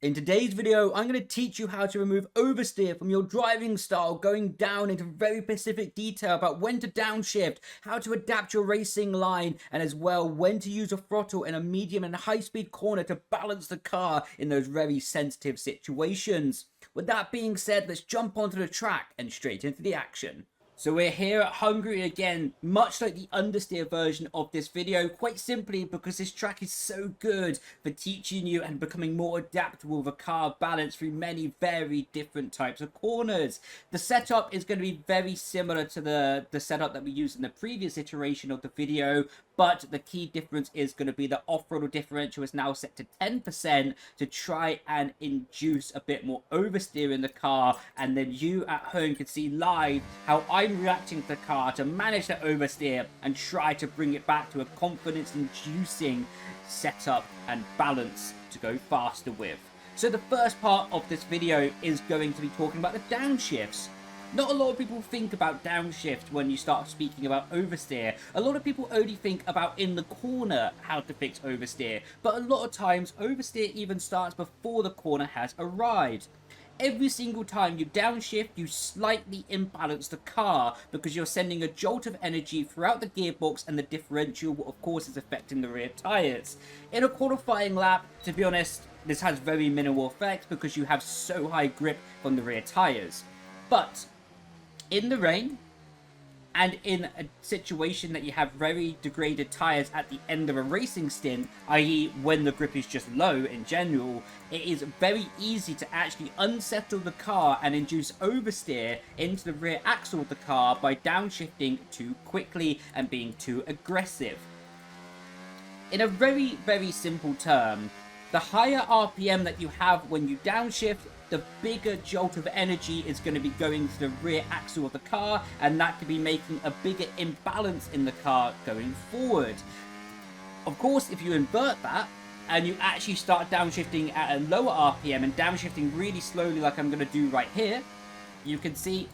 In today's video, I'm going to teach you how to remove oversteer from your driving style, going down into very specific detail about when to downshift, how to adapt your racing line, and as well when to use a throttle in a medium and high-speed corner to balance the car in those very sensitive situations. With that being said, let's jump onto the track and straight into the action. So we're here at Hungary again, much like the understeer version of this video, quite simply because this track is so good for teaching you and becoming more adaptable with a car balance through many very different types of corners. The setup is going to be very similar to the setup that we used in the previous iteration of the video, but the key difference is going to be the off-throttle differential is now set to 10% to try and induce a bit more oversteer in the car, and then you at home can see live how I'm reacting to the car to manage that oversteer and try to bring it back to a confidence-inducing setup and balance to go faster with. So the first part of this video is going to be talking about the downshifts. Not a lot of people think about downshift when you start speaking about oversteer. A lot of people only think about in the corner how to fix oversteer, but a lot of times oversteer even starts before the corner has arrived. Every single time you downshift, you slightly imbalance the car because you're sending a jolt of energy throughout the gearbox, and the differential, of course, is affecting the rear tyres. In a qualifying lap, to be honest, this has very minimal effect because you have so high grip from the rear tyres. But in the rain, and in a situation that you have very degraded tyres at the end of a racing stint, i.e. when the grip is just low in general, it is very easy to actually unsettle the car and induce oversteer into the rear axle of the car by downshifting too quickly and being too aggressive. In a very, very simple term, the higher RPM that you have when you downshift, the bigger jolt of energy is going to be going to the rear axle of the car, and that could be making a bigger imbalance in the car going forward. Of course, if you invert that, and you actually start downshifting at a lower RPM and downshifting really slowly like I'm going to do right here, you can see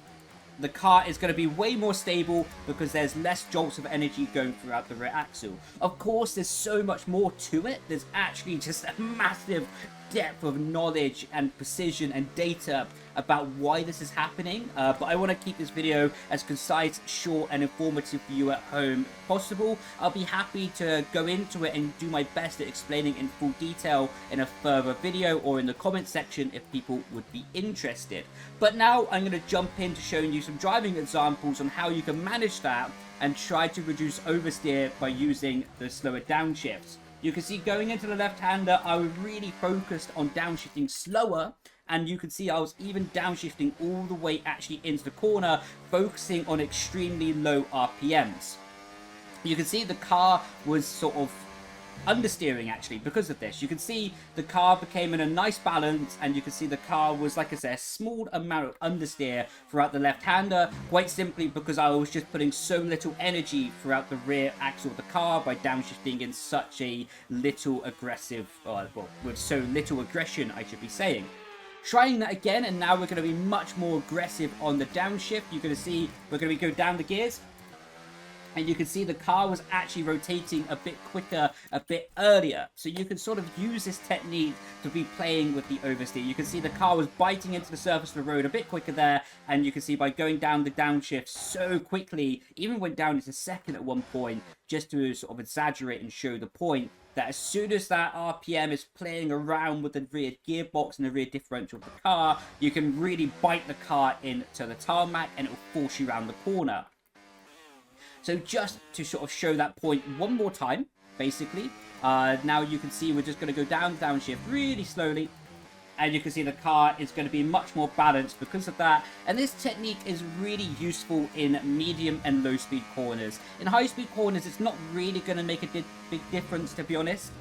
the car is going to be way more stable because there's less jolts of energy going throughout the rear axle. Of course, there's so much more to it. There's actually just a massive depth of knowledge and precision and data about why this is happening, but I want to keep this video as concise, short and informative for you at home possible. I'll be happy to go into it and do my best at explaining in full detail in a further video or in the comment section if people would be interested. But now I'm going to jump into showing you some driving examples on how you can manage that and try to reduce oversteer by using the slower downshifts. You can see going into the left-hander, I was really focused on downshifting slower, and you can see I was even downshifting all the way actually into the corner, focusing on extremely low RPMs. You can see the car was sort of understeering actually because of this. You can see the car became in a nice balance, and you can see the car was, like I said, a small amount of understeer throughout the left-hander, quite simply because I was just putting so little energy throughout the rear axle of the car by downshifting in such a little aggressive, well, with so little aggression, I should be saying. Trying that again, and now we're going to be much more aggressive on the downshift. You're going to see we're going to go down the gears, and you can see the car was actually rotating a bit quicker, a bit earlier. So you can sort of use this technique to be playing with the oversteer. You can see the car was biting into the surface of the road a bit quicker there, and you can see by going down the downshift so quickly, even went down into second at one point, just to sort of exaggerate and show the point that as soon as that RPM is playing around with the rear gearbox and the rear differential of the car, you can really bite the car into the tarmac and it will force you around the corner. So just to sort of show that point one more time, basically, now you can see we're just going to go down the downshift really slowly, and you can see the car is going to be much more balanced because of that. And this technique is really useful in medium and low speed corners. In high speed corners, it's not really going to make a big difference, to be honest.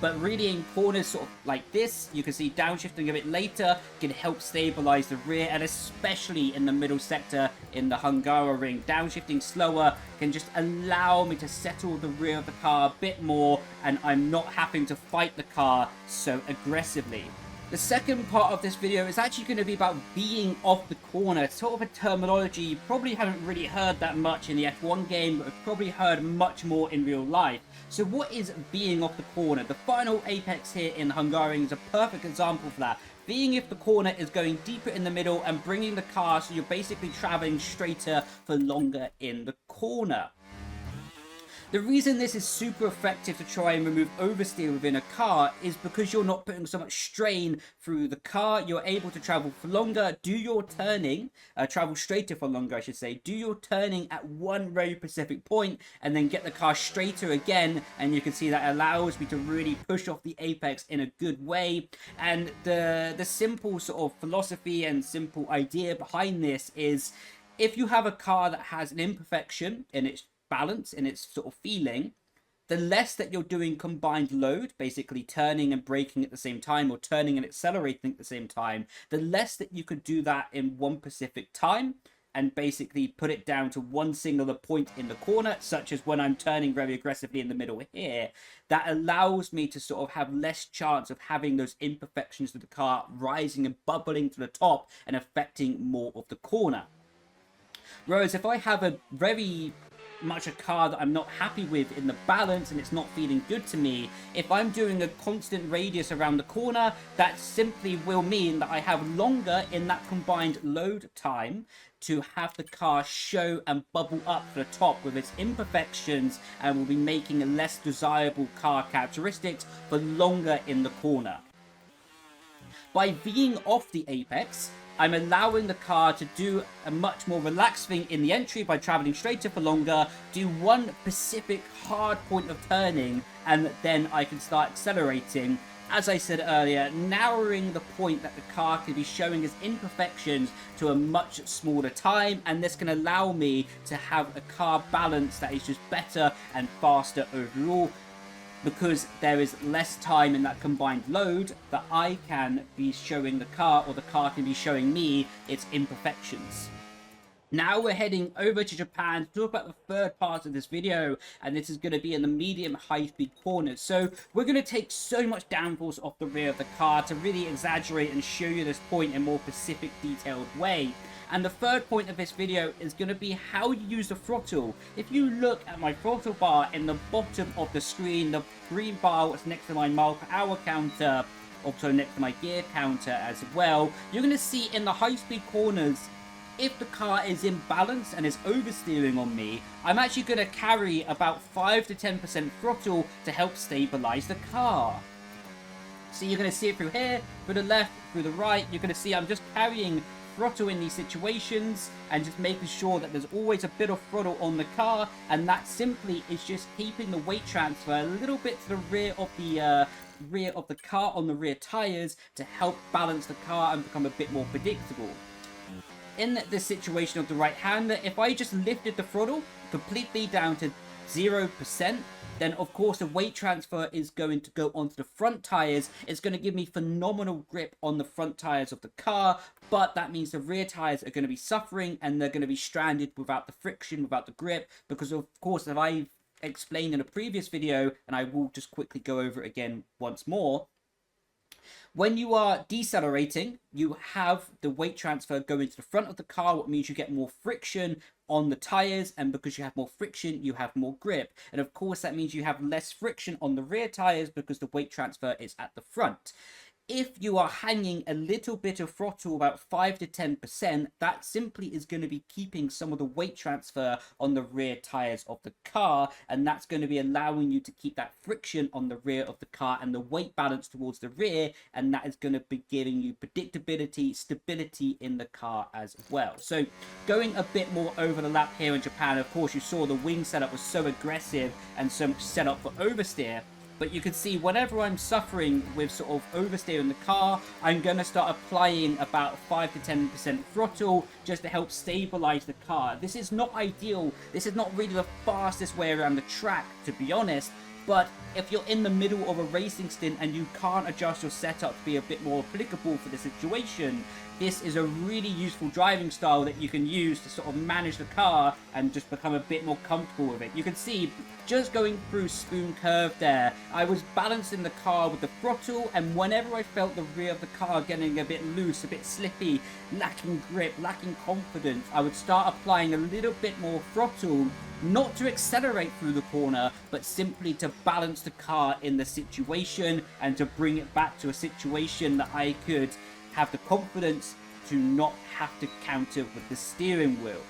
But really in corners sort of like this, you can see downshifting a bit later can help stabilize the rear, and especially in the middle sector in the Hungaroring, downshifting slower can just allow me to settle the rear of the car a bit more, and I'm not having to fight the car so aggressively. The second part of this video is actually going to be about being off the corner. It's sort of a terminology you probably haven't really heard that much in the F1 game, but have probably heard much more in real life. So what is being off the corner? The final apex here in Hungarian is a perfect example for that. Being if the corner is going deeper in the middle and bringing the car so you're basically traveling straighter for longer in the corner. The reason this is super effective to try and remove oversteer within a car is because you're not putting so much strain through the car. You're able to travel for longer, do your turning, travel straighter for longer, I should say, do your turning at one very specific point and then get the car straighter again. And you can see that allows me to really push off the apex in a good way. And the simple sort of philosophy and simple idea behind this is if you have a car that has an imperfection in its balance, in its sort of feeling, the less that you're doing combined load, basically turning and braking at the same time or turning and accelerating at the same time, the less that you could do that in one specific time and basically put it down to one singular point in the corner, such as when I'm turning very aggressively in the middle here, that allows me to sort of have less chance of having those imperfections of the car rising and bubbling to the top and affecting more of the corner. Whereas if I have a very much a car that I'm not happy with in the balance and it's not feeling good to me, if I'm doing a constant radius around the corner, that simply will mean that I have longer in that combined load time to have the car show and bubble up to the top with its imperfections, and will be making a less desirable car characteristics for longer in the corner. By being off the apex, I'm allowing the car to do a much more relaxed thing in the entry by traveling straighter for longer, do one specific hard point of turning, and then I can start accelerating. As I said earlier, narrowing the point that the car can be showing as imperfections to a much smaller time, and this can allow me to have a car balance that is just better and faster overall, because there is less time in that combined load that I can be showing the car, or the car can be showing me, its imperfections. Now we're heading over to Japan to talk about the third part of this video, and this is going to be in the medium high-speed corners. So we're going to take so much downforce off the rear of the car to really exaggerate and show you this point in a more specific, detailed way. And the third point of this video is going to be how you use the throttle. If you look at my throttle bar in the bottom of the screen, the green bar that's next to my mile per hour counter, also next to my gear counter as well, you're going to see in the high-speed corners, if the car is in balance and is oversteering on me, I'm actually going to carry about 5 to 10% throttle to help stabilize the car. So you're going to see it through here, through the left, through the right. You're going to see I'm just carrying throttle in these situations and just making sure that there's always a bit of throttle on the car, and that simply is just keeping the weight transfer a little bit to the rear of the car on the rear tires to help balance the car and become a bit more predictable. In this situation of the right hander, if I just lifted the throttle completely down to 0%, then of course the weight transfer is going to go onto the front tires. It's going to give me phenomenal grip on the front tires of the car, but that means the rear tires are going to be suffering and they're going to be stranded without the friction, without the grip, because of course, as I've explained in a previous video, and I will just quickly go over it again once more, when you are decelerating, you have the weight transfer going to the front of the car, which means you get more friction on the tires, and because you have more friction, you have more grip. And of course, that means you have less friction on the rear tires because the weight transfer is at the front. If you are hanging a little bit of throttle, about 5 to 10%, that simply is going to be keeping some of the weight transfer on the rear tires of the car, and that's going to be allowing you to keep that friction on the rear of the car and the weight balance towards the rear, and that is going to be giving you predictability, stability in the car as well. So going a bit more over the lap here in Japan, of course you saw the wing setup was so aggressive and so much set up for oversteer. But you can see whenever I'm suffering with sort of oversteer in the car, I'm going to start applying about 5 to 10% throttle just to help stabilize the car. This is not ideal. This is not really the fastest way around the track, to be honest. But if you're in the middle of a racing stint and you can't adjust your setup to be a bit more applicable for the situation, this is a really useful driving style that you can use to sort of manage the car and just become a bit more comfortable with it. You can see, just going through Spoon Curve there, I was balancing the car with the throttle, and whenever I felt the rear of the car getting a bit loose, a bit slippy, lacking grip, lacking confidence, I would start applying a little bit more throttle, not to accelerate through the corner, but simply to balance the car in the situation and to bring it back to a situation that I could have the confidence to not have to counter with the steering wheel.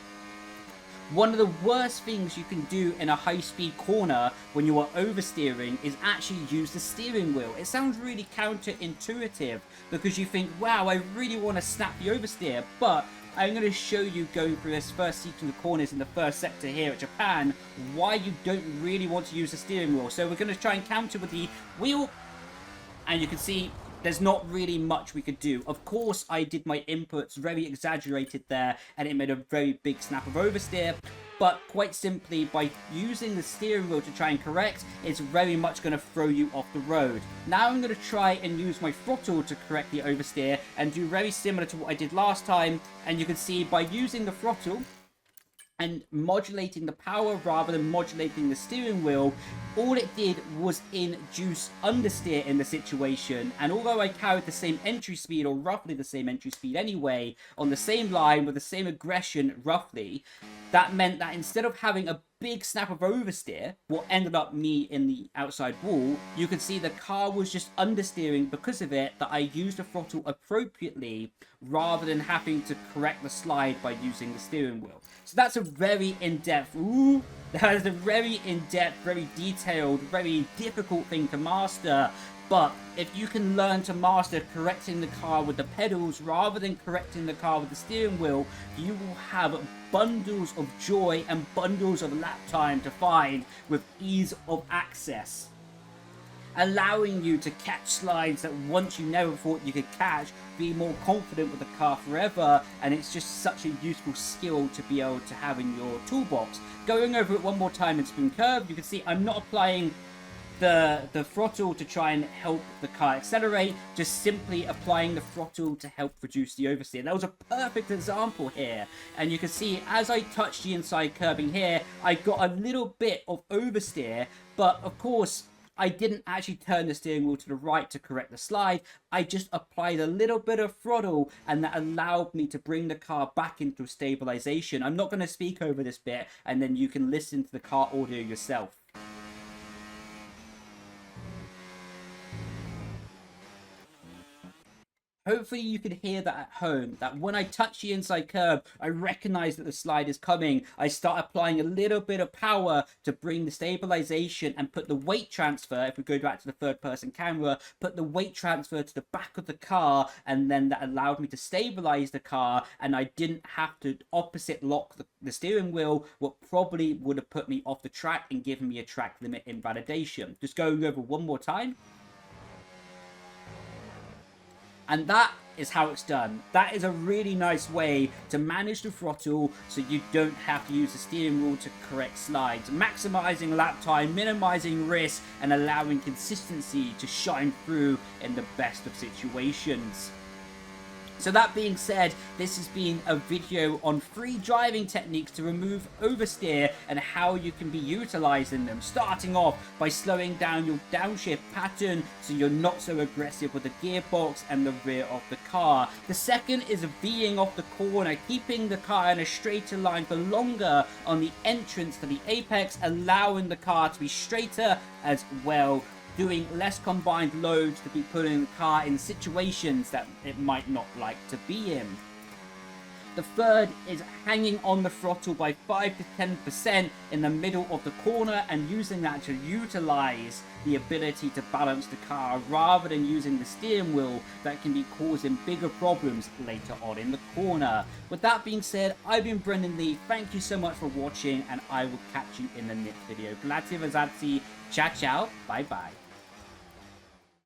One of the worst things you can do in a high-speed corner when you are oversteering is actually use the steering wheel. It sounds really counterintuitive because you think, wow, I really want to snap the oversteer, but I'm going to show you, going through this first section of the corners in the first sector here at Japan, why you don't really want to use the steering wheel. So we're going to try and counter with the wheel, and you can see there's not really much we could do. Of course, I did my inputs very exaggerated there, and it made a very big snap of oversteer. But quite simply, by using the steering wheel to try and correct, it's very much going to throw you off the road. Now I'm going to try and use my throttle to correct the oversteer and do very similar to what I did last time. And you can see by using the throttle and modulating the power rather than modulating the steering wheel, all it did was induce understeer in the situation. And although I carried the same entry speed, or roughly the same entry speed anyway, on the same line with the same aggression roughly, that meant that instead of having a big snap of oversteer, what ended up me in the outside wall, you could see the car was just understeering because of it, that I used the throttle appropriately rather than having to correct the slide by using the steering wheel. So that's a very in-depth, that is a very in-depth, very detailed, very difficult thing to master. But if you can learn to master correcting the car with the pedals rather than correcting the car with the steering wheel, you will have bundles of joy and bundles of lap time to find with ease of access, allowing you to catch slides that once you never thought you could catch, be more confident with the car forever. And it's just such a useful skill to be able to have in your toolbox. Going over it one more time in Spoon Curve, you can see I'm not applying the throttle to try and help the car accelerate, just simply applying the throttle to help reduce the oversteer. That was a perfect example here, and you can see as I touch the inside curbing here, I got a little bit of oversteer, but of course I didn't actually turn the steering wheel to the right to correct the slide. I just applied a little bit of throttle, and that allowed me to bring the car back into stabilization. I'm not going to speak over this bit, and then you can listen to the car audio yourself. Hopefully you can hear that at home, that when I touch the inside curb, I recognize that the slide is coming. I start applying a little bit of power to bring the stabilization and put the weight transfer, if we go back to the third person camera, put the weight transfer to the back of the car, and then that allowed me to stabilize the car, and I didn't have to opposite lock the steering wheel, what probably would have put me off the track and given me a track limit invalidation. Just going over one more time. And that is how it's done. That is a really nice way to manage the throttle so you don't have to use the steering wheel to correct slides. Maximizing lap time, minimizing risk, and allowing consistency to shine through in the best of situations. So that being said, this has been a video on 3 driving techniques to remove oversteer and how you can be utilizing them. Starting off by slowing down your downshift pattern so you're not so aggressive with the gearbox and the rear of the car. The second is V'ing off the corner, keeping the car in a straighter line for longer on the entrance to the apex, allowing the car to be straighter as well, doing less combined loads to be putting the car in situations that it might not like to be in. The third is hanging on the throttle by 5 to 10% in the middle of the corner and using that to utilize the ability to balance the car rather than using the steering wheel that can be causing bigger problems later on in the corner. With that being said, I've been Brendon Leigh. Thank you so much for watching, and I will catch you in the next video. Grazie, ciao ciao, bye bye.